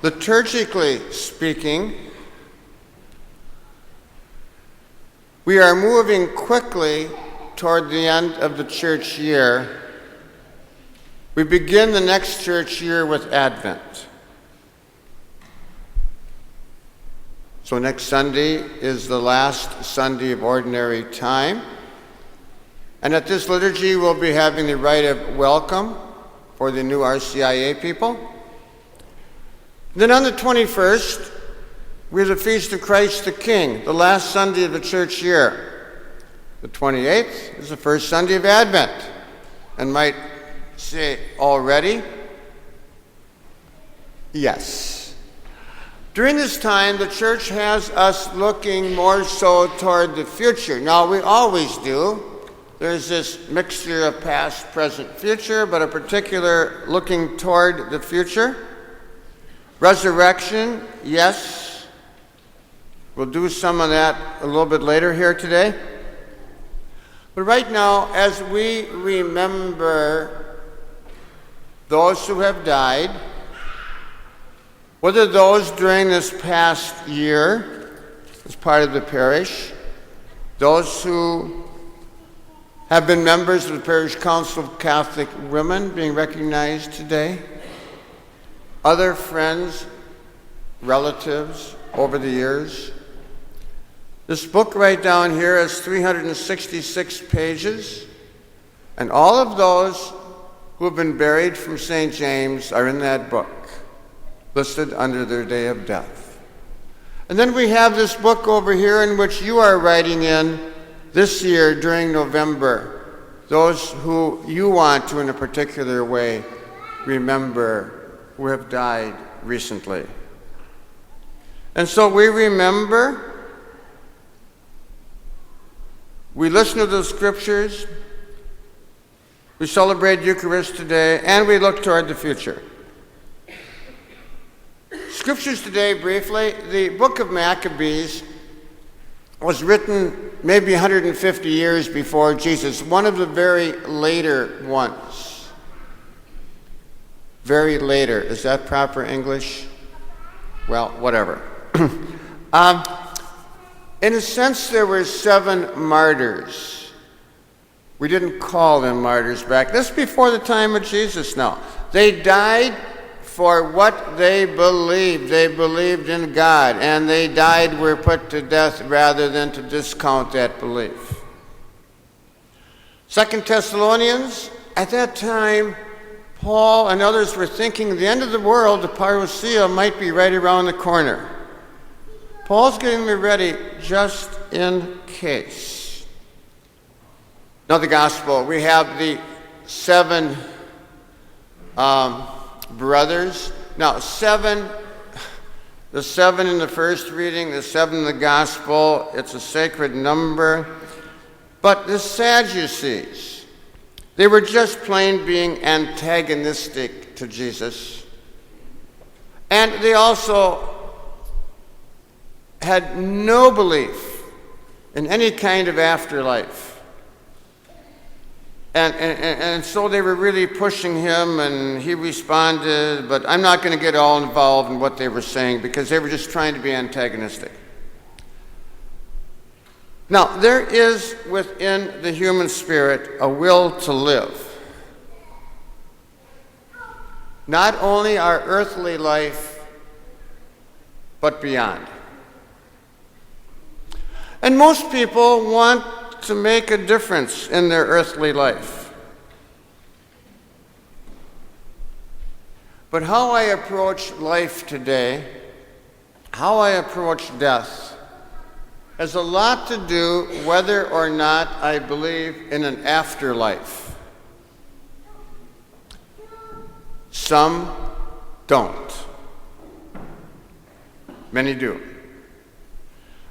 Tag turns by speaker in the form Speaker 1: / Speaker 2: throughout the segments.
Speaker 1: Liturgically speaking, we are moving quickly toward the end of the church year. We begin the next church year with Advent. So next Sunday is the last Sunday of Ordinary Time. And at this liturgy, we'll be having the rite of welcome for the new RCIA people. Then on the 21st, we have the Feast of Christ the King, the last Sunday of the church year. The 28th is the first Sunday of Advent. And might say already, yes. During this time, the church has us looking more so toward the future. Now, we always do. There's this mixture of past, present, future, but a particular looking toward the future. Resurrection, yes. We'll do some of that a little bit later here today. But right now, as we remember those who have died, whether those during this past year as part of the parish, those who have been members of the Parish Council of Catholic Women being recognized today, other friends, relatives over the years. This book right down here has 366 pages, and all of those who have been buried from St. James are in that book, listed under their day of death. And then we have this book over here in which you are writing in this year during November, those who you want to in a particular way remember who have died recently. And so we remember, we listen to the scriptures, we celebrate Eucharist today, and we look toward the future. Scriptures today, briefly, the book of Maccabees was written maybe 150 years before Jesus, one of the very later ones. Very later. Is that proper English? Well, whatever. In a sense, there were 7 martyrs. We didn't call them martyrs back. This is before the time of Jesus now. They died for what they believed. They believed in God, and they died, were put to death rather than to discount that belief. 2 Thessalonians, at that time, Paul and others were thinking the end of the world, the parousia, might be right around the corner. Paul's getting me ready just in case. Now the gospel, we have the 7 brothers. Now the 7 in the first reading, the 7 in the gospel, it's a sacred number. But the Sadducees, they were just plain being antagonistic to Jesus. And they also had no belief in any kind of afterlife. And so they were really pushing him, and he responded, but I'm not going to get all involved in what they were saying because they were just trying to be antagonistic. Now, there is within the human spirit a will to live. Not only our earthly life, but beyond. And most people want to make a difference in their earthly life. But how I approach life today, how I approach death, has a lot to do whether or not I believe in an afterlife. Some don't. Many do.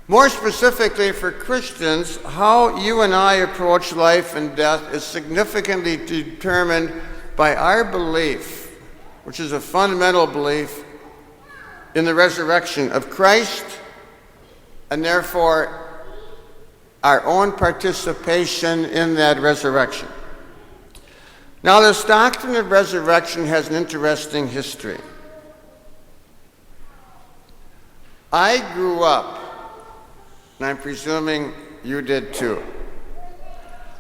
Speaker 1: More specifically for Christians, how you and I approach life and death is significantly determined by our belief, which is a fundamental belief in the resurrection of Christ, and therefore our own participation in that resurrection. Now, this doctrine of resurrection has an interesting history. I grew up, and I'm presuming you did too,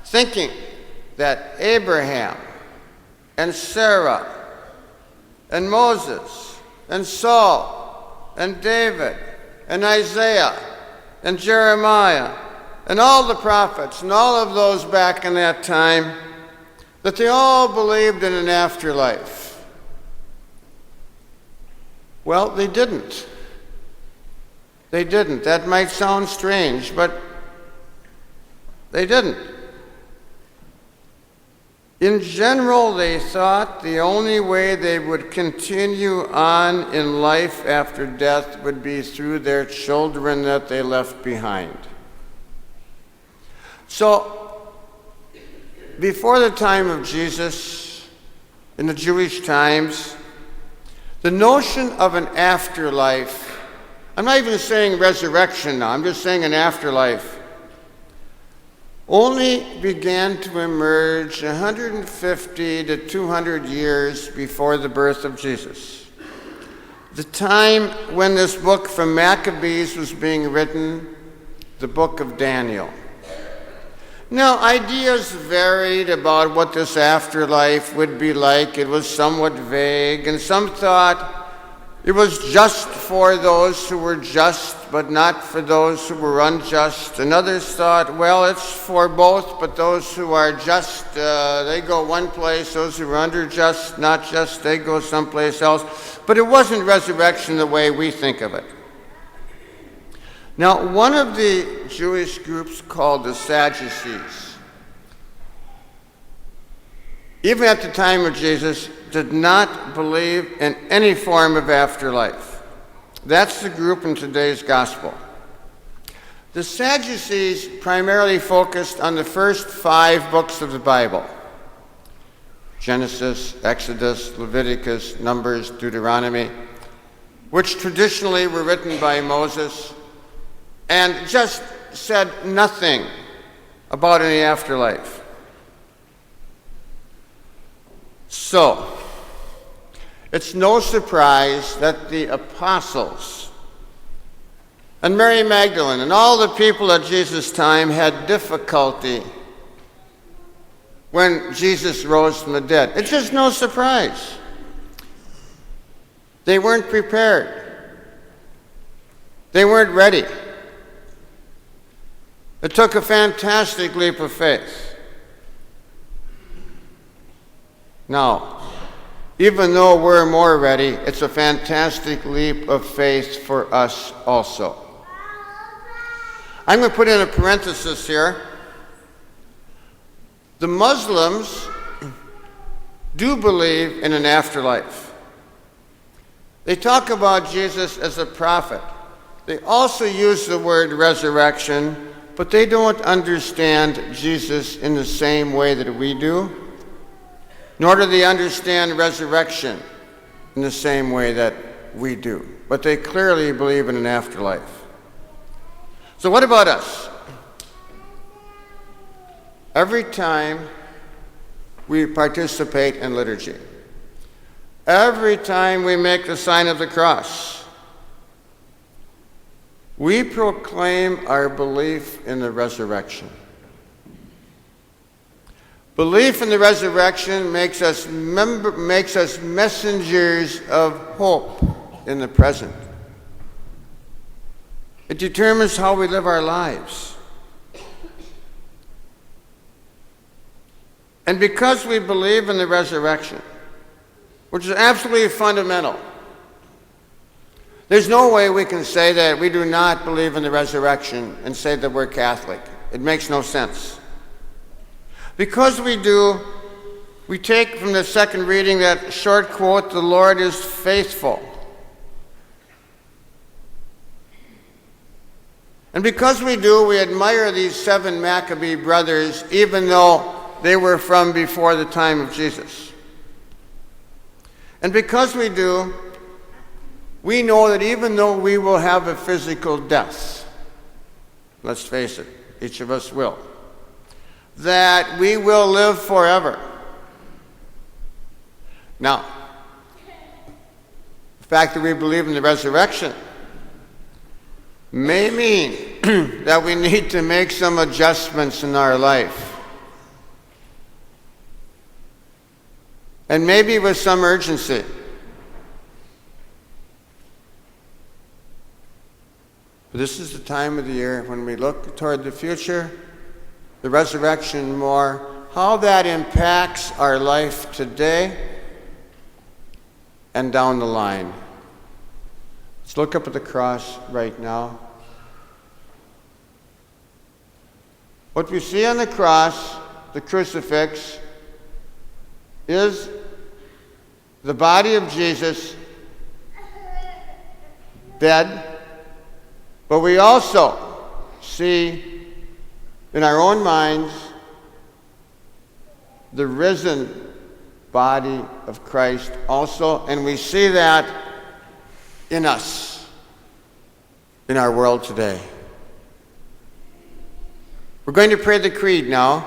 Speaker 1: thinking that Abraham and Sarah and Moses and Saul and David and Isaiah and Jeremiah and all the prophets and all of those back in that time, that they all believed in an afterlife. Well, they didn't. They didn't. That might sound strange, but they didn't. In general, they thought the only way they would continue on in life after death would be through their children that they left behind. So, before the time of Jesus, in the Jewish times, the notion of an afterlife, I'm not even saying resurrection now, I'm just saying an afterlife, only began to emerge 150 to 200 years before the birth of Jesus. The time when this book from Maccabees was being written, the book of Daniel. Now, ideas varied about what this afterlife would be like. It was somewhat vague, and some thought it was just for those who were just, but not for those who were unjust. And others thought, well, it's for both, but those who are just, they go one place. Those who are unjust, not just, they go someplace else. But it wasn't resurrection the way we think of it. Now, one of the Jewish groups called the Sadducees, even at the time of Jesus, did not believe in any form of afterlife. That's the group in today's gospel. The Sadducees primarily focused on the first 5 books of the Bible: Genesis, Exodus, Leviticus, Numbers, Deuteronomy, which traditionally were written by Moses, and just said nothing about any afterlife. So, it's no surprise that the apostles and Mary Magdalene and all the people at Jesus' time had difficulty when Jesus rose from the dead. It's just no surprise. They weren't prepared. They weren't ready. It took a fantastic leap of faith. Now, even though we're more ready, it's a fantastic leap of faith for us also. I'm going to put in a parenthesis here. The Muslims do believe in an afterlife. They talk about Jesus as a prophet. They also use the word resurrection, but they don't understand Jesus in the same way that we do, nor do they understand resurrection in the same way that we do. But they clearly believe in an afterlife. So what about us? Every time we participate in liturgy, every time we make the sign of the cross, we proclaim our belief in the resurrection. Belief in the resurrection makes us messengers of hope in the present. It determines how we live our lives. And because we believe in the resurrection, which is absolutely fundamental, there's no way we can say that we do not believe in the resurrection and say that we're Catholic. It makes no sense. Because we do, we take from the second reading that short quote, "The Lord is faithful." And because we do, we admire these 7 Maccabee brothers, even though they were from before the time of Jesus. And because we do, we know that even though we will have a physical death, let's face it, each of us will, that we will live forever. Now, the fact that we believe in the resurrection may mean that we need to make some adjustments in our life. And maybe with some urgency. But this is the time of the year when we look toward the future, the resurrection more, how that impacts our life today and down the line. Let's look up at the cross right now. What we see on the cross, the crucifix, is the body of Jesus dead, but we also see in our own minds the risen body of Christ also, and we see that in us, in our world today. We're going to pray the creed now,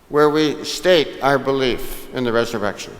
Speaker 1: where we state our belief in the resurrection.